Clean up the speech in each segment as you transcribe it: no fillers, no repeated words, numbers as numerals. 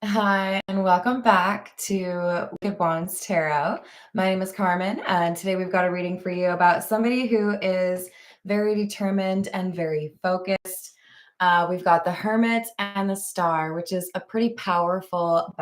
Hi, and welcome back to Wicked Wands Tarot. My name is Carmen, and today we've got a reading for you about somebody who is very determined and very focused. We've got the Hermit and the Star, which is a pretty powerful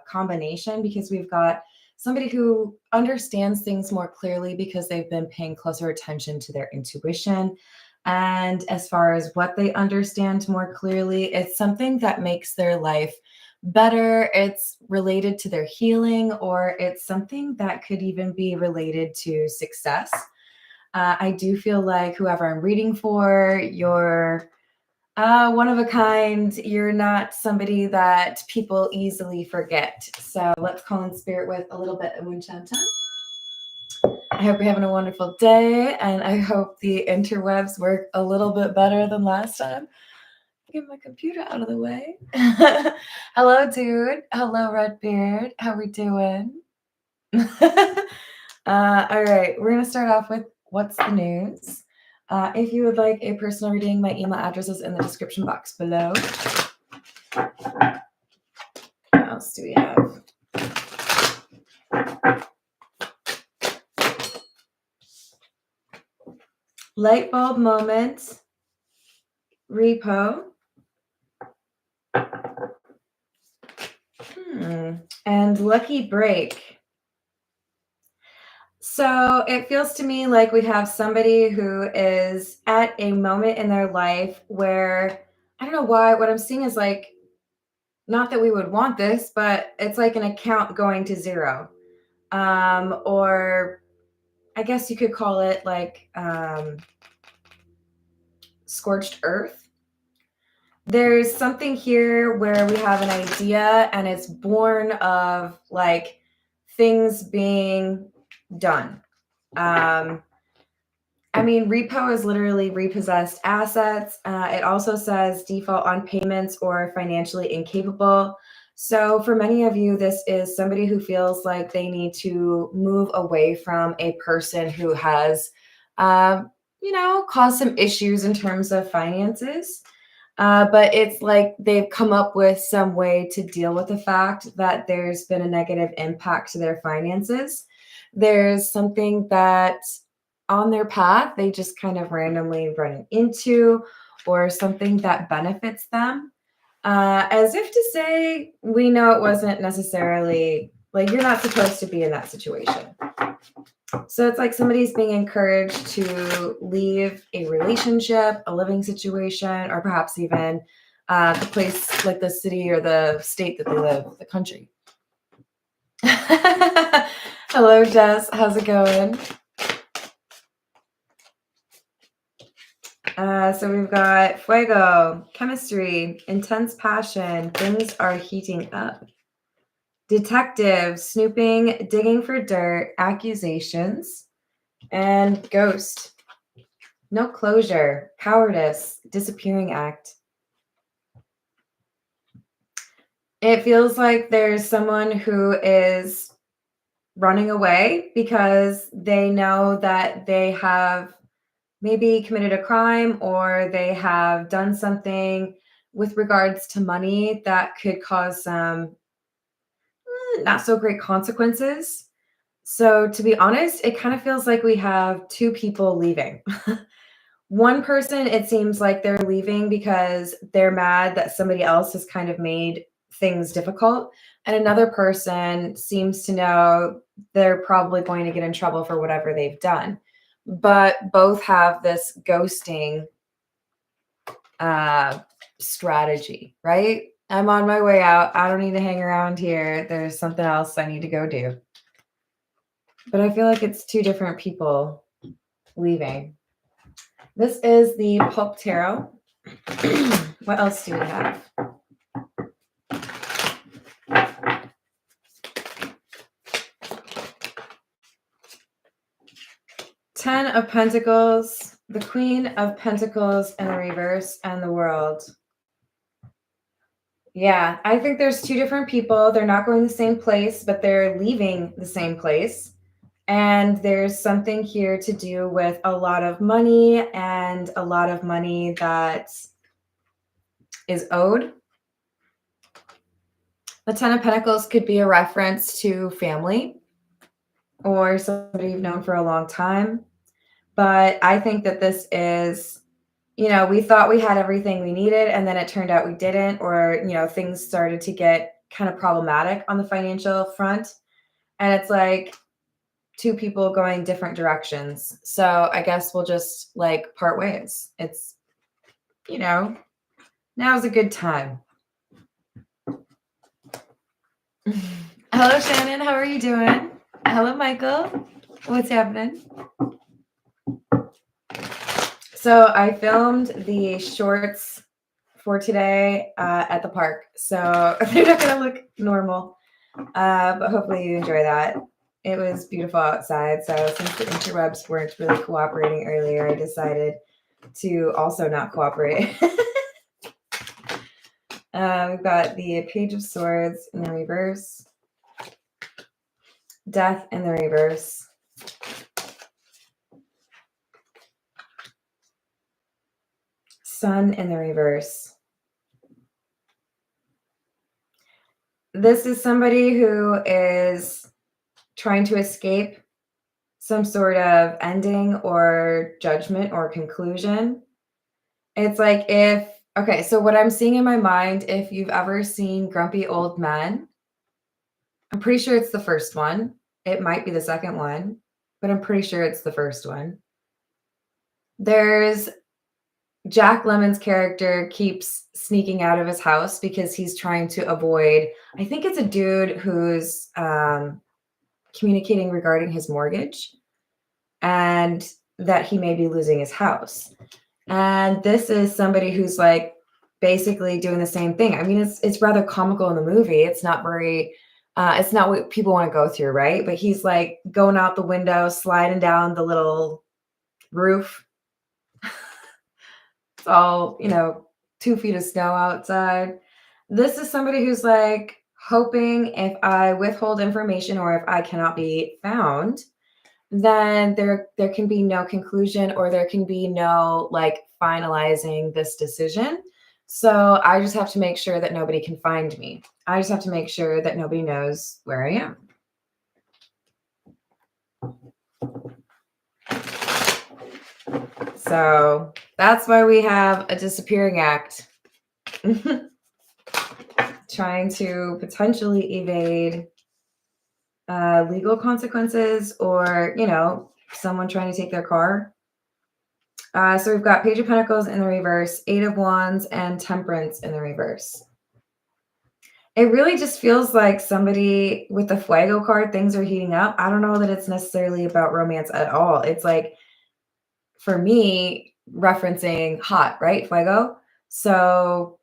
combination because we've got somebody who understands things more clearly because they've been paying closer attention to their intuition. And as far as what they understand more clearly, it's something that makes their life better, it's related to their healing, or it's something that could even be related to success. I do feel like whoever I'm reading for, you're one of a kind. You're not somebody that people easily forget. So let's call in spirit with a little bit of Winchanta. I hope you're having a wonderful day, and I hope the interwebs work a little bit better than last time. Get my computer out of the way. Hello, dude. Hello, Redbeard. How we doing? All right, we're going to start off with what's the news. If you would like a personal reading, my email address is in the description box below. What else do we have? Light bulb moment. Repo. And lucky break. So it feels to me like we have somebody who is at a moment in their life where I don't know why. What I'm seeing is like, not that we would want this, but it's like an account going to zero. Or I guess you could call it like scorched earth. There's something here where we have an idea and it's born of like things being done. I mean, repo is literally repossessed assets. It also says default on payments or financially incapable. So for many of you, this is somebody who feels like they need to move away from a person who has, caused some issues in terms of finances. But it's like they've come up with some way to deal with the fact that there's been a negative impact to their finances. There's something that on their path they just kind of randomly run into, or something that benefits them. As if to say, we know it wasn't necessarily like you're not supposed to be in that situation. So it's like somebody's being encouraged to leave a relationship, a living situation, or perhaps even the place like the city or the state that they live, the country. Hello, Jess. How's it going? So we've got fuego, chemistry, intense passion, things are heating up. Detective, snooping, digging for dirt, accusations, and ghost. No closure, cowardice, disappearing act. It feels like there's someone who is running away because they know that they have maybe committed a crime or they have done something with regards to money that could cause some not so great consequences. So to be honest, it kind of feels like we have two people leaving. One person, it seems like they're leaving because they're mad that somebody else has kind of made things difficult. And another person seems to know they're probably going to get in trouble for whatever they've done. But both have this ghosting strategy, right? I'm on my way out. I don't need to hang around here. There's something else I need to go do. But I feel like it's two different people leaving. This is the Pulp Tarot. What else do we have? Ten of Pentacles, the Queen of Pentacles in the reverse, and the World. Yeah, I think there's two different people. They're not going the same place, but they're leaving the same place. And there's something here to do with a lot of money and a lot of money that is owed. The Ten of Pentacles could be a reference to family or somebody you've known for a long time. But I think that this is, we thought we had everything we needed and then it turned out we didn't, or, things started to get kind of problematic on the financial front. And it's like two people going different directions. So I guess we'll just like part ways. It's, now's a good time. Hello, Shannon. How are you doing? Hello, Michael. What's happening? So I filmed the shorts for today at the park. So they're not going to look normal, but hopefully you enjoy that. It was beautiful outside. So since the interwebs weren't really cooperating earlier, I decided to also not cooperate. We've got the Page of Swords in the reverse, Death in the reverse, Sun in the reverse. This is somebody who is trying to escape some sort of ending or judgment or conclusion. It's like okay, so what I'm seeing in my mind, if you've ever seen Grumpy Old Men, I'm pretty sure it's the first one. It might be the second one, but I'm pretty sure it's the first one. There's Jack Lemmon's character keeps sneaking out of his house because he's trying to avoid, I think it's a dude who's communicating regarding his mortgage and that he may be losing his house. And this is somebody who's like basically doing the same thing. I mean, it's rather comical in the movie. It's not very, it's not what people want to go through, right? But he's like going out the window, sliding down the little roof. It's all, 2 feet of snow outside. This is somebody who's like hoping if I withhold information or if I cannot be found, then there can be no conclusion or there can be no like finalizing this decision. So I just have to make sure that nobody can find me. I just have to make sure that nobody knows where I am. So that's why we have a disappearing act. Trying to potentially evade legal consequences or, someone trying to take their car. So we've got Page of Pentacles in the reverse, Eight of Wands, and Temperance in the reverse. It really just feels like somebody with the Fuego card, things are heating up. I don't know that it's necessarily about romance at all. It's like, for me, referencing hot, right? Fuego. So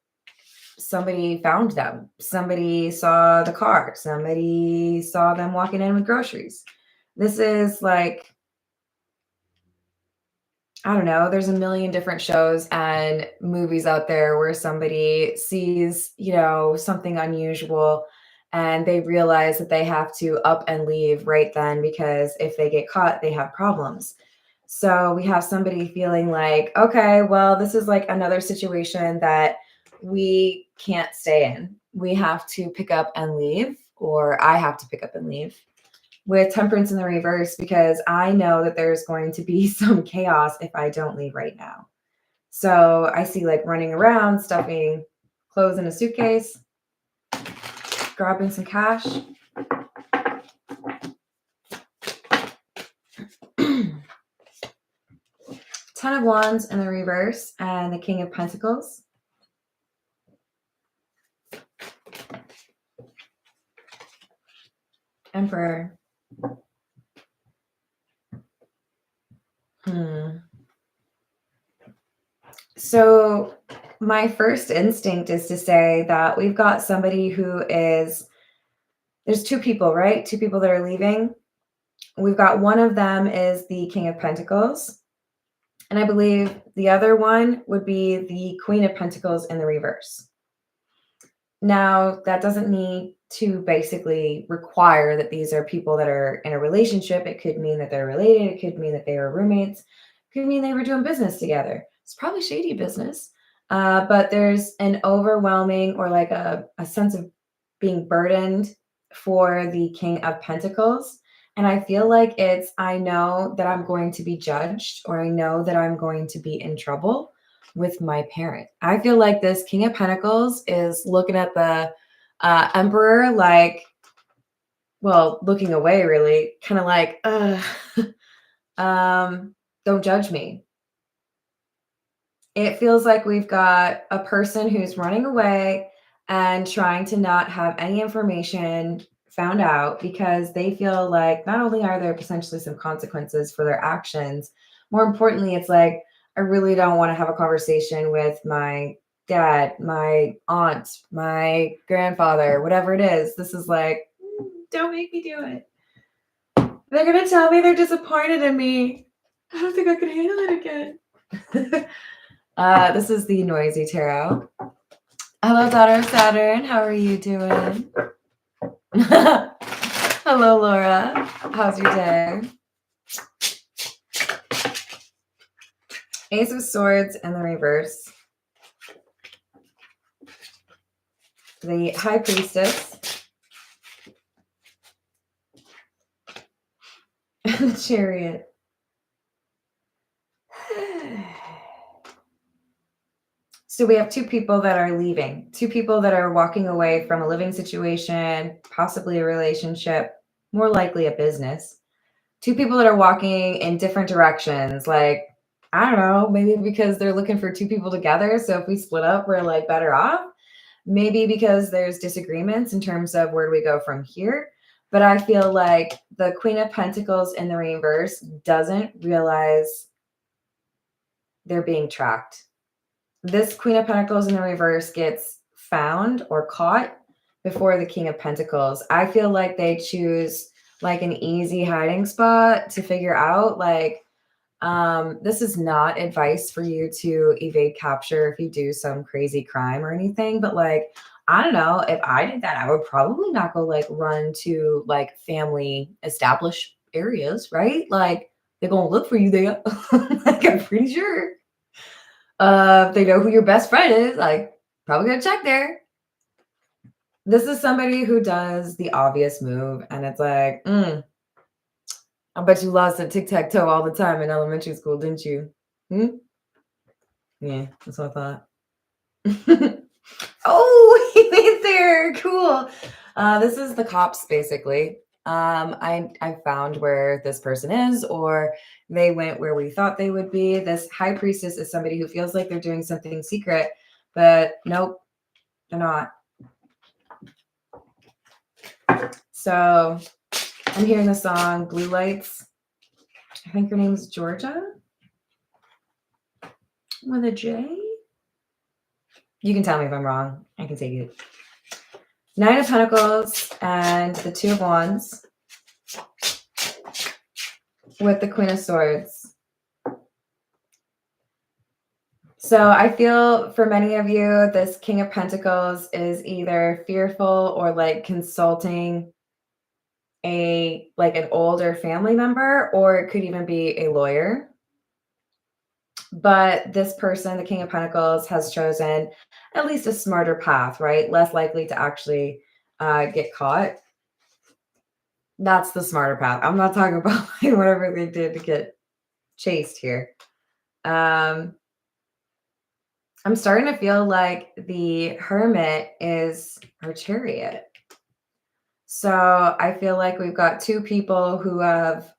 somebody found them. Somebody saw the car. Somebody saw them walking in with groceries. This is like, I don't know, there's a million different shows and movies out there where somebody sees, something unusual and they realize that they have to up and leave right then because if they get caught, they have problems. So we have somebody feeling like, okay, well, this is like another situation that we can't stay in. We have to pick up and leave, or I have to pick up and leave. With Temperance in the reverse, because I know that there's going to be some chaos if I don't leave right now. So I see like running around, stuffing clothes in a suitcase, grabbing some cash. Ten of Wands in the reverse and the King of Pentacles. Emperor. So my first instinct is to say that we've got somebody who is, there's two people, right? Two people that are leaving. We've got one of them is the King of Pentacles. And I believe the other one would be the Queen of Pentacles in the reverse. Now, that doesn't need to basically require that these are people that are in a relationship. It could mean that they're related. It could mean that they were roommates. It could mean they were doing business together. It's probably shady business. But there's an overwhelming or like a sense of being burdened for the King of Pentacles. And I feel like it's, I know that I'm going to be judged, or I know that I'm going to be in trouble with my parent. I feel like this King of Pentacles is looking at the Emperor like, well, looking away really, kind of like, don't judge me. It feels like we've got a person who's running away and trying to not have any information found out because they feel like not only are there potentially some consequences for their actions, more importantly, it's like, I really don't want to have a conversation with my dad, my aunt, my grandfather, whatever it is. This is like, don't make me do it. They're going to tell me they're disappointed in me. I don't think I can handle it again. This is the Noisy Tarot. Hello, daughter of Saturn. How are you doing? Hello, Laura. How's your day? Ace of Swords in the reverse. The High Priestess. And the Chariot. So we have two people that are leaving, two people that are walking away from a living situation, possibly a relationship, more likely a business. Two people that are walking in different directions. Like, I don't know, maybe because they're looking for two people together. So if we split up, we're like better off. Maybe because there's disagreements in terms of where do we go from here. But I feel like the Queen of Pentacles in the reverse doesn't realize they're being tracked. This Queen of Pentacles in the reverse gets found or caught before the King of Pentacles. I feel like they choose like an easy hiding spot to figure out like, this is not advice for you to evade capture if you do some crazy crime or anything, but like, I don't know, if I did that, I would probably not go like run to like family established areas, right? Like they're gonna look for you there. Like I'm pretty sure. If they know who your best friend is, like probably gonna check there. This is somebody who does the obvious move, and it's like, I bet you lost at tic-tac-toe all the time in elementary school, didn't you? Yeah, that's what I thought. Oh, he made there. Cool. This is the cops, basically. I found where this person is, or they went where we thought they would be. This high priestess is somebody who feels like they're doing something secret, but nope, they're not. So I'm hearing the song Blue Lights. I think her name's Georgia with a J. You can tell me if I'm wrong. I can take it. Nine of Pentacles and the Two of Wands with the Queen of Swords. So I feel for many of you, this King of Pentacles is either fearful or like consulting an older family member, or it could even be a lawyer. But this person, the King of Pentacles, has chosen at least a smarter path, right? Less likely to actually get caught. That's the smarter path. I'm not talking about like whatever they did to get chased here. I'm starting to feel like the Hermit is our Chariot. So I feel like we've got two people who have,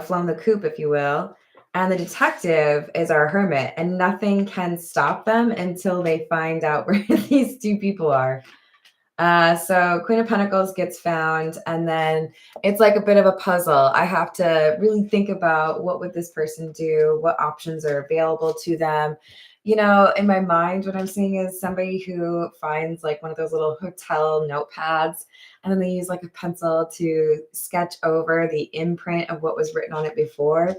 flown the coop, if you will. And the detective is our Hermit, and nothing can stop them until they find out where these two people are. So Queen of Pentacles gets found, and then it's like a bit of a puzzle. I have to really think about what would this person do, what options are available to them. In my mind, what I'm seeing is somebody who finds like one of those little hotel notepads, and then they use like a pencil to sketch over the imprint of what was written on it before.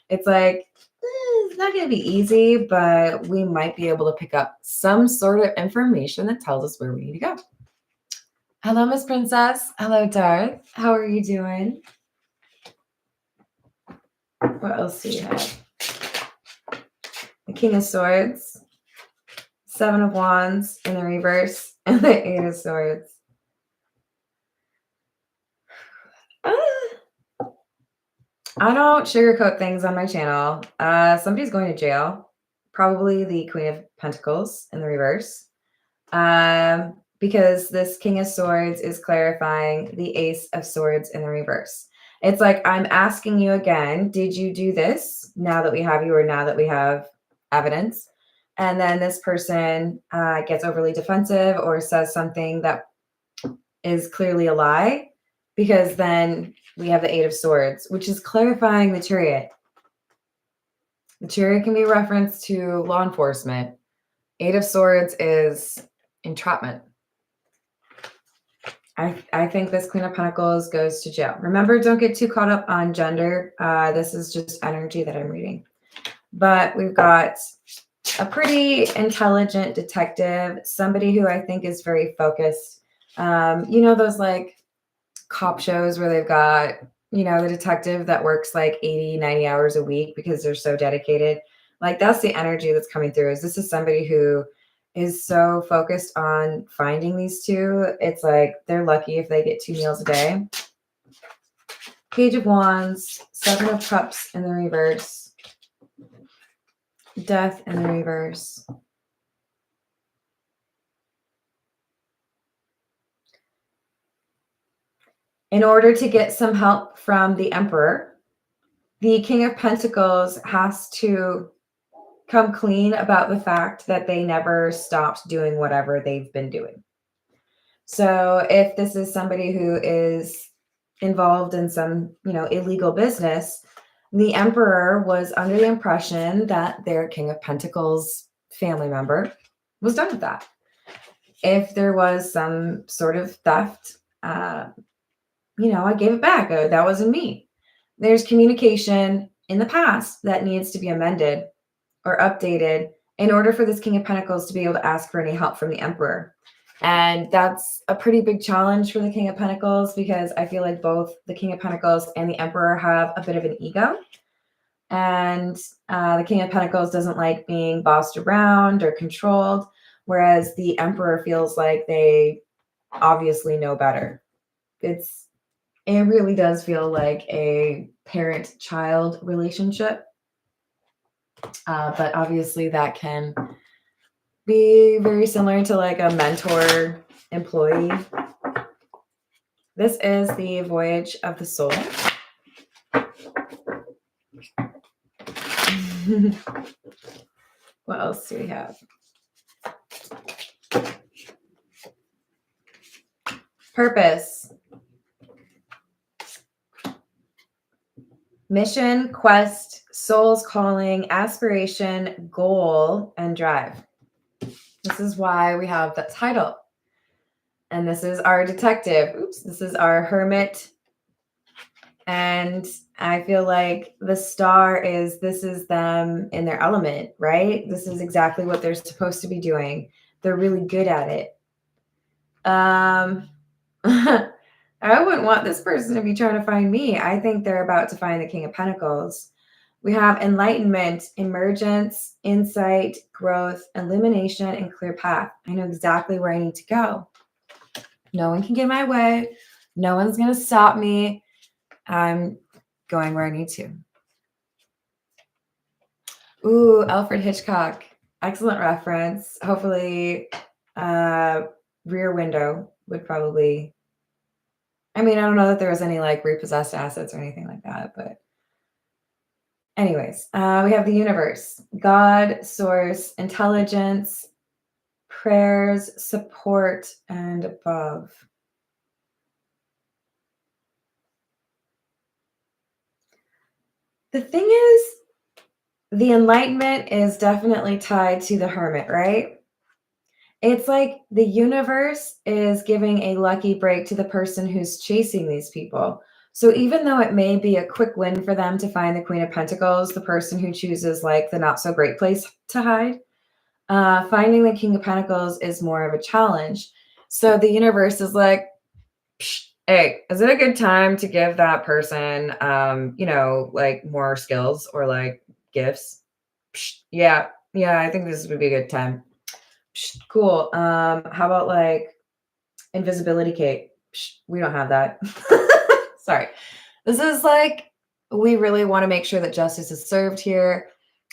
It's like, it's not going to be easy, but we might be able to pick up some sort of information that tells us where we need to go. Hello, Miss Princess. Hello, Darth. How are you doing? What else do you have? The King of Swords, Seven of Wands in the reverse, and the Eight of Swords. I don't sugarcoat things on my channel. Somebody's going to jail. Probably the Queen of Pentacles in the reverse. Because this King of Swords is clarifying the Ace of Swords in the reverse. It's like, I'm asking you again, did you do this now that we have you or now that we have evidence? And then this person gets overly defensive or says something that is clearly a lie, because then we have the Eight of Swords, which is clarifying the Chariot. The Chariot can be referenced to law enforcement. Eight of Swords is entrapment. I think this Queen of Pentacles goes to jail. Remember, don't get too caught up on gender. This is just energy that I'm reading. But we've got a pretty intelligent detective, somebody who I think is very focused. You know, those like cop shows where they've got, you know, the detective that works like 80, 90 hours a week because they're so dedicated. Like, that's the energy that's coming through. Is this is somebody who is so focused on finding these two. It's like they're lucky if they get 2 meals a day. Page of Wands, Seven of Cups in the reverse, Death in the reverse. In order to get some help from the Emperor, the King of Pentacles has to come clean about the fact that they never stopped doing whatever they've been doing. So if this is somebody who is involved in some, you know, illegal business, the Emperor was under the impression that their King of Pentacles family member was done with that. If there was some sort of theft, you know, I gave it back. That wasn't me. There's communication in the past that needs to be amended or updated in order for this King of Pentacles to be able to ask for any help from the Emperor. And that's a pretty big challenge for the King of Pentacles, because I feel like both the King of Pentacles and the Emperor have a bit of an ego. And the King of Pentacles doesn't like being bossed around or controlled, whereas the Emperor feels like they obviously know better. It really does feel like a parent-child relationship. But obviously that can be very similar to like a mentor-employee. This is the Voyage of the Soul. What else do we have? Purpose. Mission, quest, soul's calling, aspiration, goal, and drive. This is why we have that title. And this is our detective. Oops, this is our hermit. And I feel like the star this is them in their element, right? This is exactly what they're supposed to be doing. They're really good at it. I wouldn't want this person to be trying to find me. I think they're about to find the King of Pentacles. We have enlightenment, emergence, insight, growth, illumination, and clear path. I know exactly where I need to go. No one can get in my way. No one's going to stop me. I'm going where I need to. Ooh, Alfred Hitchcock. Excellent reference. Hopefully, Rear Window would probably... I mean, I don't know that there was any like repossessed assets or anything like that, but anyways, we have the universe, God, source, intelligence, prayers, support, and above. The thing is, the enlightenment is definitely tied to the hermit, right? It's like the universe is giving a lucky break to the person who's chasing these people. So even though it may be a quick win for them to find the Queen of Pentacles, the person who chooses like the not so great place to hide, finding the King of Pentacles is more of a challenge. So the universe is like, hey, is it a good time to give that person, you know, like more skills or like gifts? Yeah, I think this would be a good time. Cool. How about like invisibility cape? We don't have that. Sorry. This is like, we really want to make sure that justice is served here.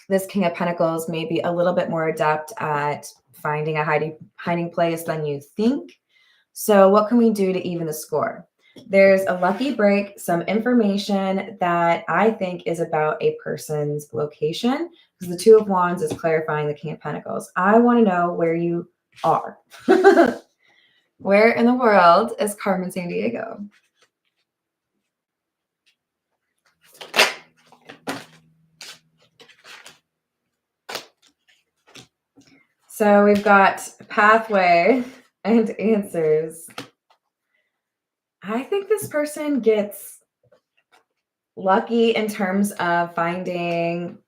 This King of Pentacles may be a little bit more adept at finding a hiding place than you think. So what can we do to even the score? There's a lucky break, some information that I think is about a person's location, because the Two of Wands is clarifying the King of Pentacles. I want to know where you are. Where in the world is Carmen Sandiego? So we've got pathway and answers. I think this person gets lucky in terms of finding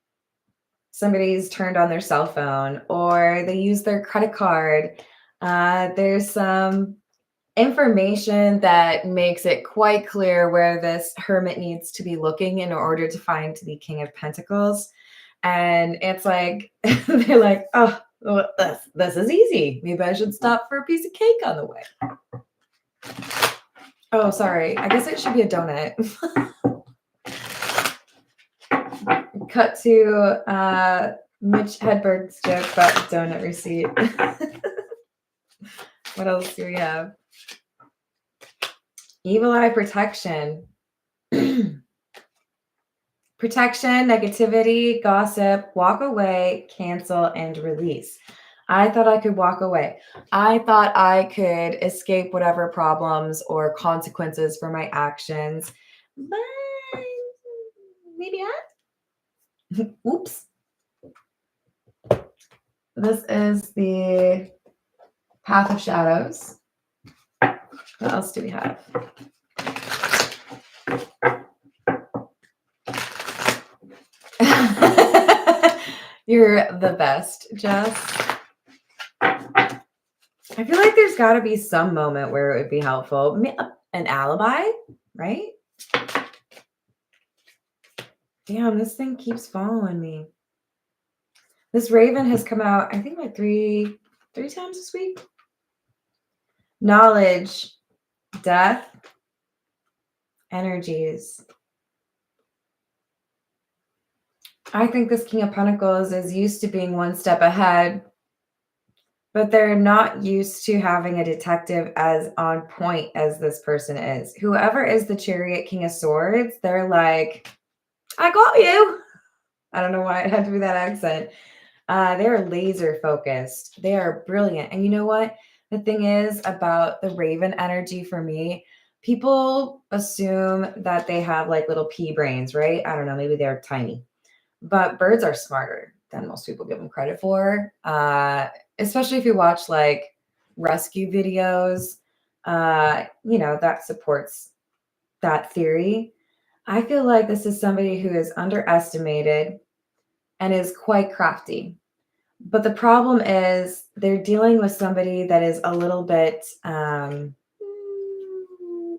somebody's turned on their cell phone, or they use their credit card. There's some information that makes it quite clear where this hermit needs to be looking in order to find the King of Pentacles. And it's like, they're like, oh, well, this is easy. Maybe I should stop for a piece of cake on the way. Oh, sorry. I guess it should be a donut. Cut to Mitch Hedberg's joke about the donut receipt. What else do we have? Evil eye protection. Protection, negativity, gossip, walk away, cancel, and release. I thought I could walk away. I thought I could escape whatever problems or consequences for my actions. But maybe not. Oops. This is the Path of Shadows. What else do we have? You're the best, Jess. I feel like there's got to be some moment where it would be helpful. An alibi, right? Damn, this thing keeps following me. This raven has come out, I think, like three times this week. Knowledge, death, energies. I think this King of Pentacles is used to being one step ahead, but they're not used to having a detective as on point as this person is. Whoever is the Chariot King of Swords, they're like, I got you. I don't know why it had to be that accent. They're laser focused. They are brilliant. And you know what? The thing is about the Raven energy for me, people assume that they have like little pea brains, right? I don't know. Maybe they're tiny. But birds are smarter than most people give them credit for, especially if you watch like rescue videos, that supports that theory. I feel like this is somebody who is underestimated and is quite crafty. But the problem is they're dealing with somebody that is a little bit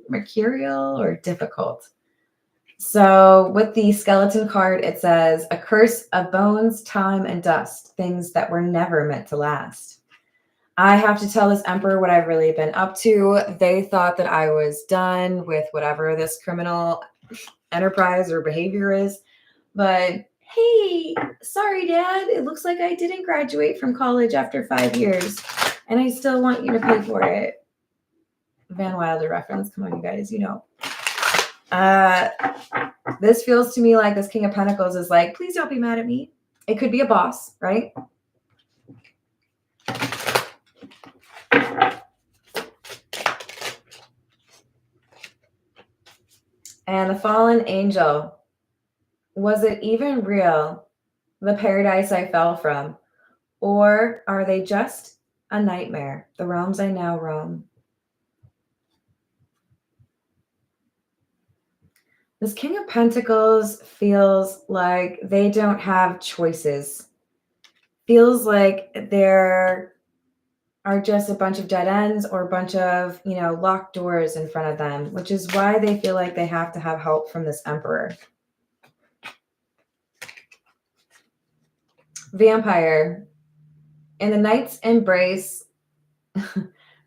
mercurial or difficult. So with the skeleton card, it says, a curse of bones, time, and dust, things that were never meant to last. I have to tell this emperor what I've really been up to. They thought that I was done with whatever this criminal enterprise or behavior is. But hey, sorry, Dad. It looks like I didn't graduate from college after 5 years, and I still want you to pay for it. Van Wilder reference. Come on, you guys, you know. This feels to me like this King of Pentacles is like, please don't be mad at me. It could be a boss, right? And the fallen angel. Was it even real, the paradise I fell from? Or are they just a nightmare, the realms I now roam? This King of Pentacles feels like they don't have choices. Feels like there are just a bunch of dead ends or a bunch of, locked doors in front of them, which is why they feel like they have to have help from this emperor. Vampire. In the night's embrace,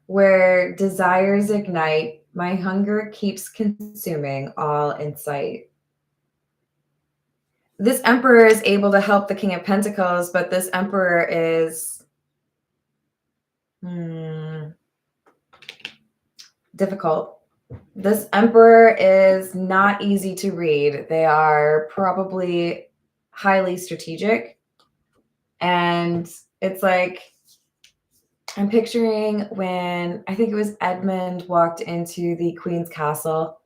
where desires ignite, My hunger keeps consuming all in sight. This Emperor is able to help the King of Pentacles, but this Emperor is difficult. This Emperor is not easy to read. They are probably highly strategic. And it's like, I'm picturing when I think it was Edmund walked into the Queen's Castle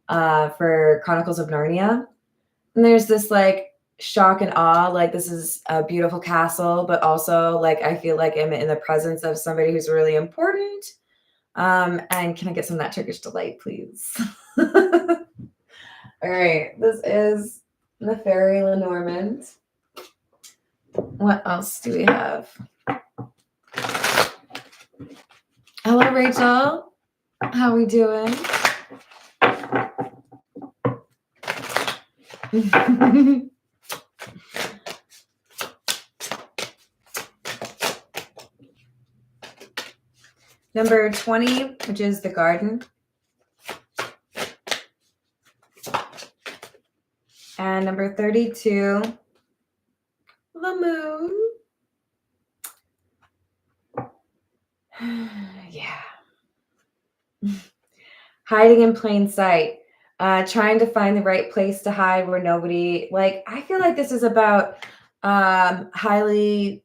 for Chronicles of Narnia. And there's this like shock and awe, like this is a beautiful castle, but also like I feel like I'm in the presence of somebody who's really important. And can I get some of that Turkish delight, please? All right, this is the Fairy Lenormand. What else do we have? Hello, Rachel. How we doing? Number 20, which is the Garden. And number 32, the Moon. Yeah. Hiding in plain sight. Trying to find the right place to hide where nobody, like, I feel like this is about highly,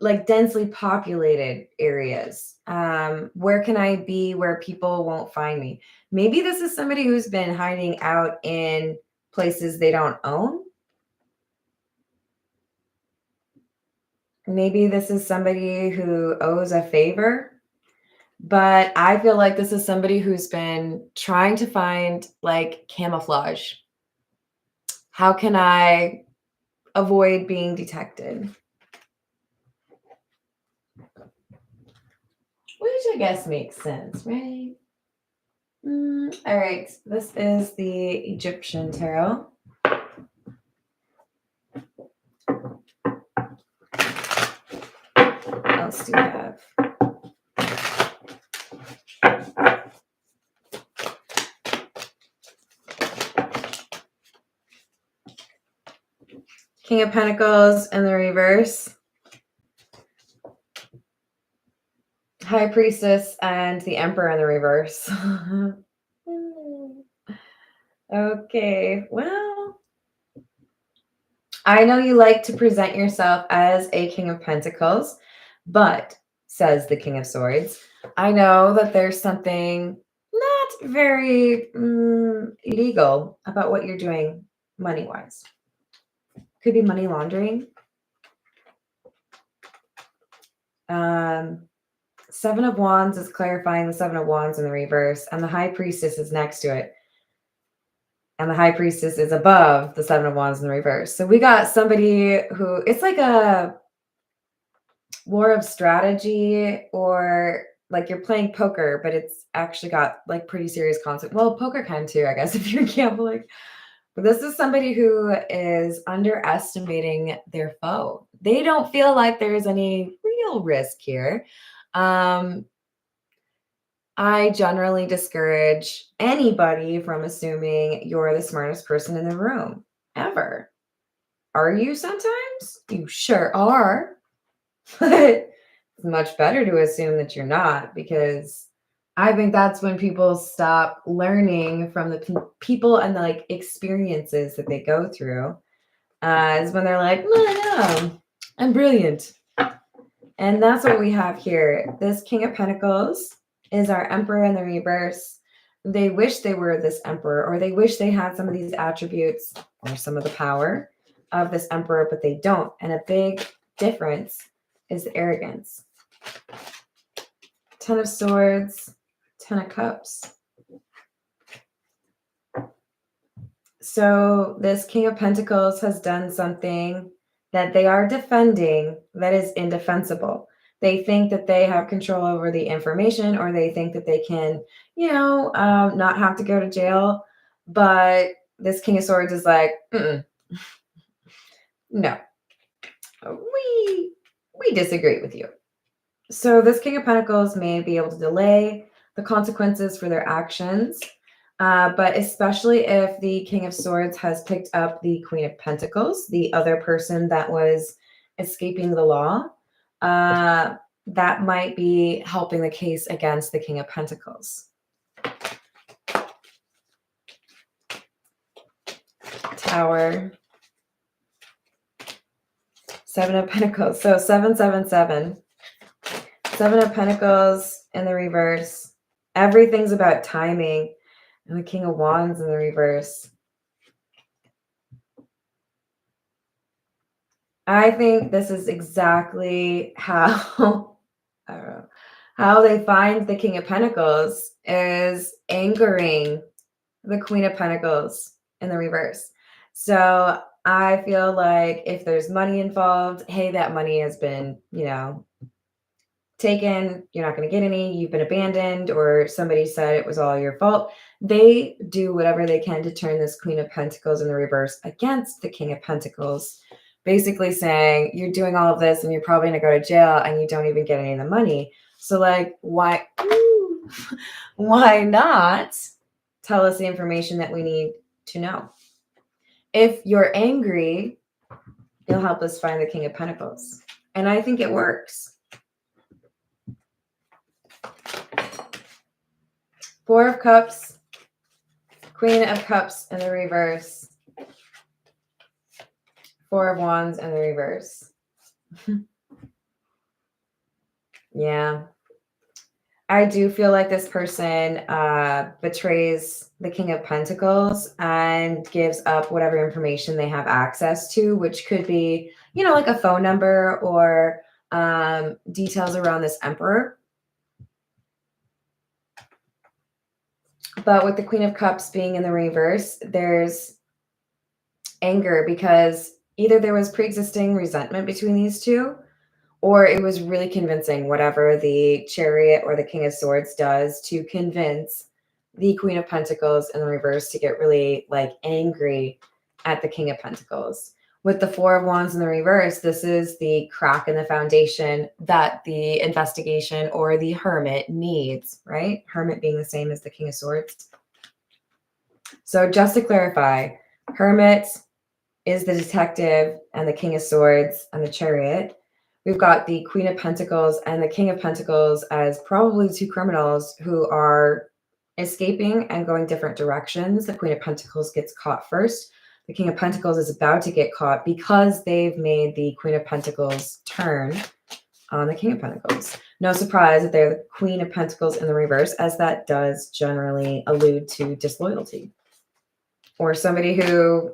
like, densely populated areas. Where can I be where people won't find me? Maybe this is somebody who's been hiding out in places they don't own. Maybe this is somebody who owes a favor. But I feel like this is somebody who's been trying to find like camouflage. How can I avoid being detected? Which I guess makes sense, right? All right, this is the Egyptian tarot. What else do we have? King of Pentacles in the reverse. High Priestess and the Emperor in the reverse. Okay, well, I know you like to present yourself as a King of Pentacles, but, says the King of Swords, I know that there's something not very legal about what you're doing money-wise. Could be money laundering. Seven of Wands is clarifying the Seven of Wands in the reverse, and the High Priestess is next to it. And the High Priestess is above the Seven of Wands in the reverse. So we got somebody who, it's like a war of strategy, or like you're playing poker, but it's actually got like pretty serious concept. Well, poker can too, I guess, if you're gambling. But this is somebody who is underestimating their foe. They don't feel like there's any real risk here. I generally discourage anybody from assuming you're the smartest person in the room, ever. Are you sometimes? You sure are. But it's much better to assume that you're not, because I think that's when people stop learning from the people and the like experiences that they go through. Is when they're like, no, I'm brilliant. And that's what we have here. This King of Pentacles is our Emperor in the reverse. They wish they were this Emperor, or they wish they had some of these attributes or some of the power of this Emperor, but they don't. And a big difference is the arrogance. Ten of Swords, Ten of Cups. So this King of Pentacles has done something that they are defending that is indefensible. They think that they have control over the information, or they think that they can, not have to go to jail. But this King of Swords is like, no, we disagree with you. So this King of Pentacles may be able to delay the consequences for their actions. But especially if the King of Swords has picked up the Queen of Pentacles, the other person that was escaping the law, that might be helping the case against the King of Pentacles. Tower. 7 of Pentacles. So 777. 7 of Pentacles in the reverse. Everything's about timing. And the King of Wands in the reverse. I think this is exactly how, I don't know, how they find the King of Pentacles is angering the Queen of Pentacles in the reverse. So I feel like if there's money involved, hey, that money has been, taken, you're not going to get any, you've been abandoned, or somebody said it was all your fault. They do whatever they can to turn this Queen of Pentacles in the reverse against the King of Pentacles, basically saying you're doing all of this and you're probably going to go to jail and you don't even get any of the money. So like, why not tell us the information that we need to know? If you're angry, you'll help us find the King of Pentacles. And I think it works. 4 of Cups, Queen of Cups in the reverse, 4 of Wands in the reverse. Yeah. I do feel like this person betrays the King of Pentacles and gives up whatever information they have access to, which could be, like a phone number or details around this Emperor. But with the Queen of Cups being in the reverse, there's anger because either there was pre-existing resentment between these two, or it was really convincing, whatever the Chariot or the King of Swords does to convince the Queen of Pentacles in the reverse to get really angry at the King of Pentacles. With the 4 of Wands in the reverse, this is the crack in the foundation that the investigation or the Hermit needs, right? Hermit being the same as the King of Swords. So just to clarify, Hermit is the detective and the King of Swords and the Chariot. We've got the Queen of Pentacles and the King of Pentacles as probably 2 criminals who are escaping and going different directions. The Queen of Pentacles gets caught first. The King of Pentacles is about to get caught because they've made the Queen of Pentacles turn on the King of Pentacles. No surprise that they're the Queen of Pentacles in the reverse, as that does generally allude to disloyalty. Or somebody who,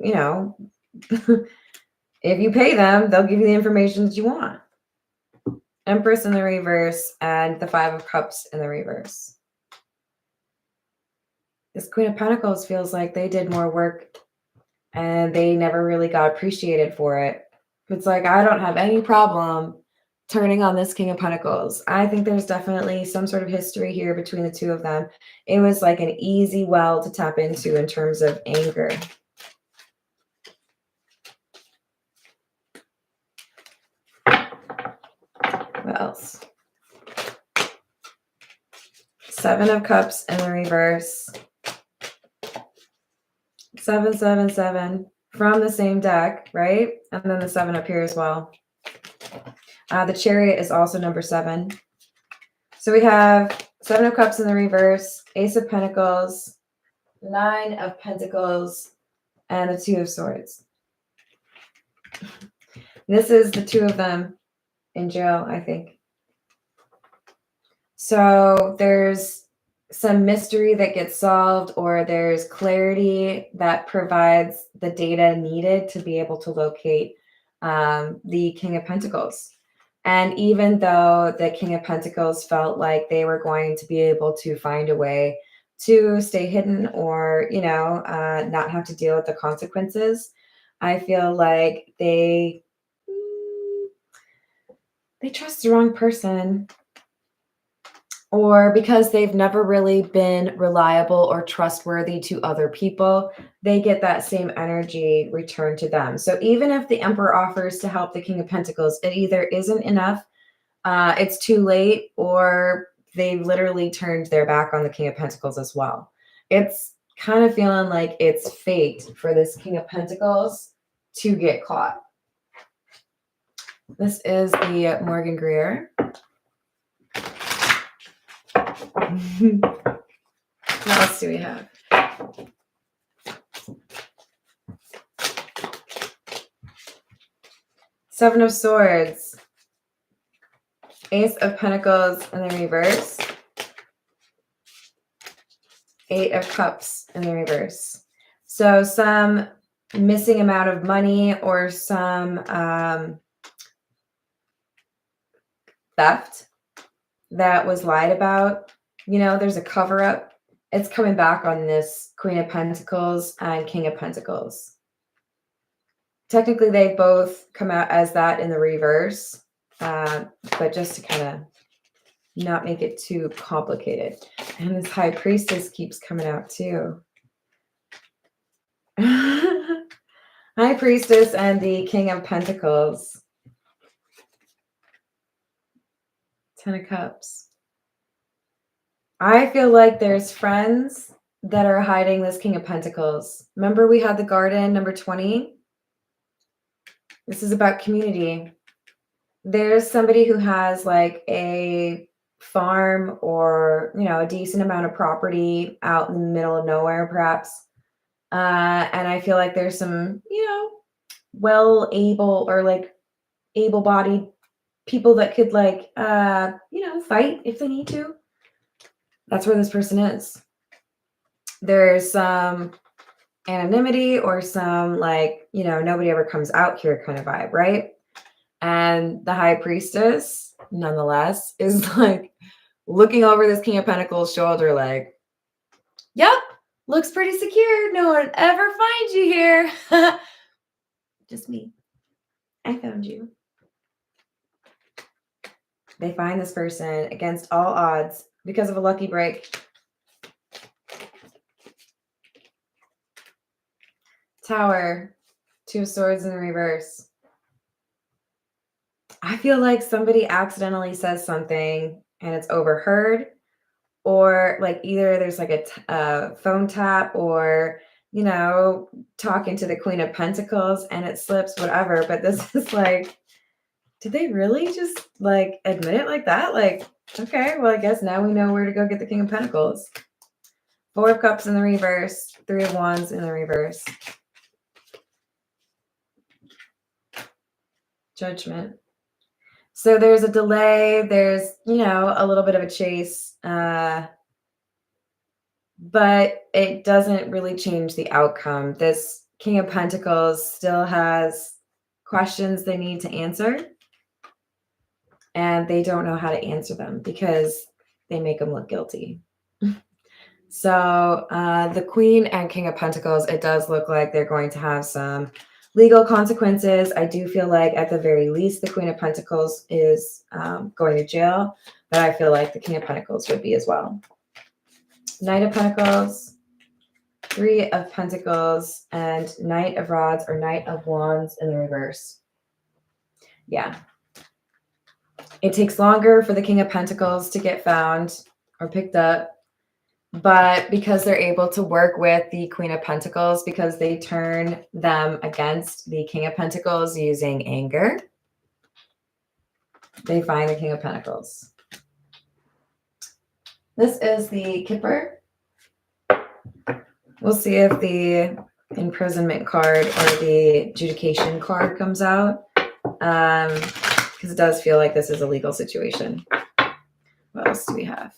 if you pay them, they'll give you the information that you want. Empress in the reverse and the 5 of Cups in the reverse. This Queen of Pentacles feels like they did more work and they never really got appreciated for it. It's like, I don't have any problem turning on this King of Pentacles. I think there's definitely some sort of history here between the 2 of them. It was like an easy well to tap into in terms of anger. What else? 7 of Cups in the reverse. 777 from the same deck, right? And then the 7 up here as well. The Chariot is also number 7. So we have 7 of Cups in the reverse, Ace of Pentacles, 9 of Pentacles, and the 2 of Swords. This is the 2 of them in jail, I think. So there's some mystery that gets solved, or there's clarity that provides the data needed to be able to locate the King of Pentacles. And even though the King of Pentacles felt like they were going to be able to find a way to stay hidden or, not have to deal with the consequences, I feel like they trust the wrong person. Or because they've never really been reliable or trustworthy to other people, they get that same energy returned to them. So even if the Emperor offers to help the King of Pentacles, it either isn't enough, it's too late, or they literally turned their back on the King of Pentacles as well. It's kind of feeling like it's fate for this King of Pentacles to get caught. This is the Morgan Greer. What else do we have? Seven of Swords. Ace of Pentacles in the reverse. Eight of Cups in the reverse. So some missing amount of money or some theft that was lied about. You know, there's a cover up. It's coming back on this Queen of Pentacles and King of Pentacles. Technically, they both come out as that in the reverse, but just to kind of not make it too complicated. And this High Priestess keeps coming out too. High Priestess and the King of Pentacles. 10 of Cups. I feel like there's friends that are hiding this King of Pentacles. Remember we had the garden, number 20? This is about community. There's somebody who has like a farm or, you know, a decent amount of property out in the middle of nowhere, perhaps. And I feel like there's some, you know, well-able or like able-bodied people that could like, you know, fight if they need to. That's where this person is. There's some anonymity or some like, you know, nobody ever comes out here kind of vibe, right? And the High Priestess, nonetheless, is like looking over this King of Pentacles shoulder like, yep, looks pretty secure. No one ever finds you here. Just me. I found you. They find this person against all odds because of a lucky break. Tower, Two of Swords in the reverse. I feel like somebody accidentally says something and it's overheard, or like either there's like a phone tap or, you know, talking to the Queen of Pentacles and it slips, whatever. But this is like, did they really just like admit it like that? Like, okay, well, I guess now we know where to go get the King of Pentacles. Four of Cups in the reverse, Three of Wands in the reverse. Judgment. So there's a delay, there's, you know, a little bit of a chase, but it doesn't really change the outcome. This King of Pentacles still has questions they need to answer, and they don't know how to answer them because they make them look guilty. So the Queen and King of Pentacles, it does look like they're going to have some legal consequences. I do feel like at the very least, the Queen of Pentacles is going to jail, but I feel like the King of Pentacles would be as well. Knight of Pentacles, Three of Pentacles, and Knight of Rods or Knight of Wands in the reverse. Yeah. It takes longer for the King of Pentacles to get found or picked up, but because they're able to work with the Queen of Pentacles, because they turn them against the King of Pentacles using anger, they find the King of Pentacles. This is the Kipper. We'll see if the imprisonment card or the adjudication card comes out, because it does feel like this is a legal situation. What else do we have?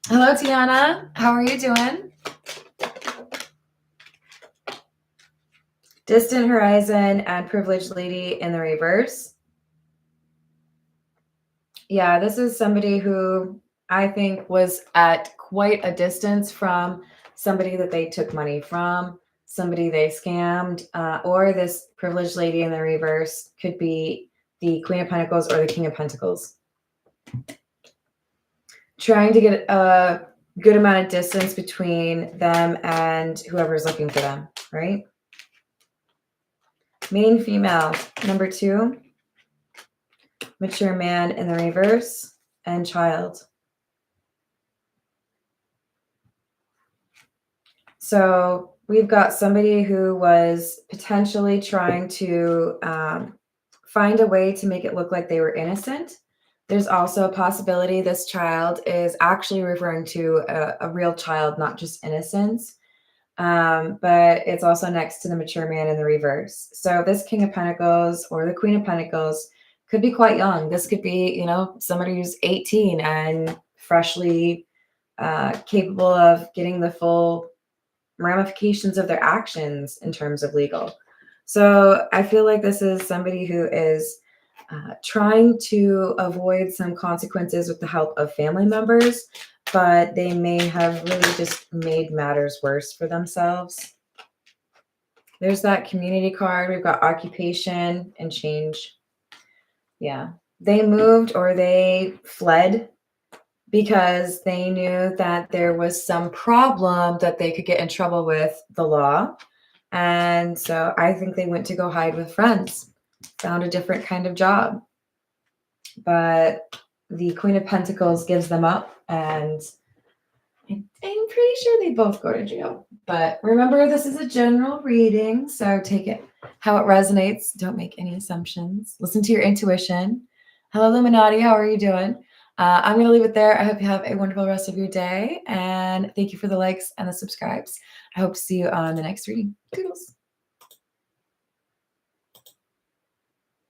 Hello, Tiana. How are you doing? Distant Horizon and Privileged Lady in the reverse. Yeah, this is somebody who I think was at quite a distance from somebody that they took money from, somebody they scammed, or this Privileged Lady in the reverse could be the Queen of Pentacles or the King of Pentacles. Trying to get a good amount of distance between them and whoever's looking for them, right? Main female, number 2. mature man in the reverse, and child. So we've got somebody who was potentially trying to find a way to make it look like they were innocent. There's also a possibility this child is actually referring to a real child, not just innocence. But it's also next to the mature man in the reverse. So this King of Pentacles or the Queen of Pentacles could be quite young. This could be, somebody who's 18 and freshly capable of getting the full ramifications of their actions in terms of legal. So I feel like this is somebody who is trying to avoid some consequences with the help of family members, but they may have really just made matters worse for themselves. There's that community card. We've got occupation and change. Yeah. They moved or they fled because they knew that there was some problem that they could get in trouble with the law. And so I think they went to go hide with friends, found a different kind of job. But the Queen of Pentacles gives them up, and I'm pretty sure they both go to jail. But remember, this is a general reading, so take it how it resonates. Don't make any assumptions. Listen to your intuition. Hello, Illuminati. How are you doing? I'm going to leave it there. I hope you have a wonderful rest of your day, and thank you for the likes and the subscribes. I hope to see you on the next reading. Toodles.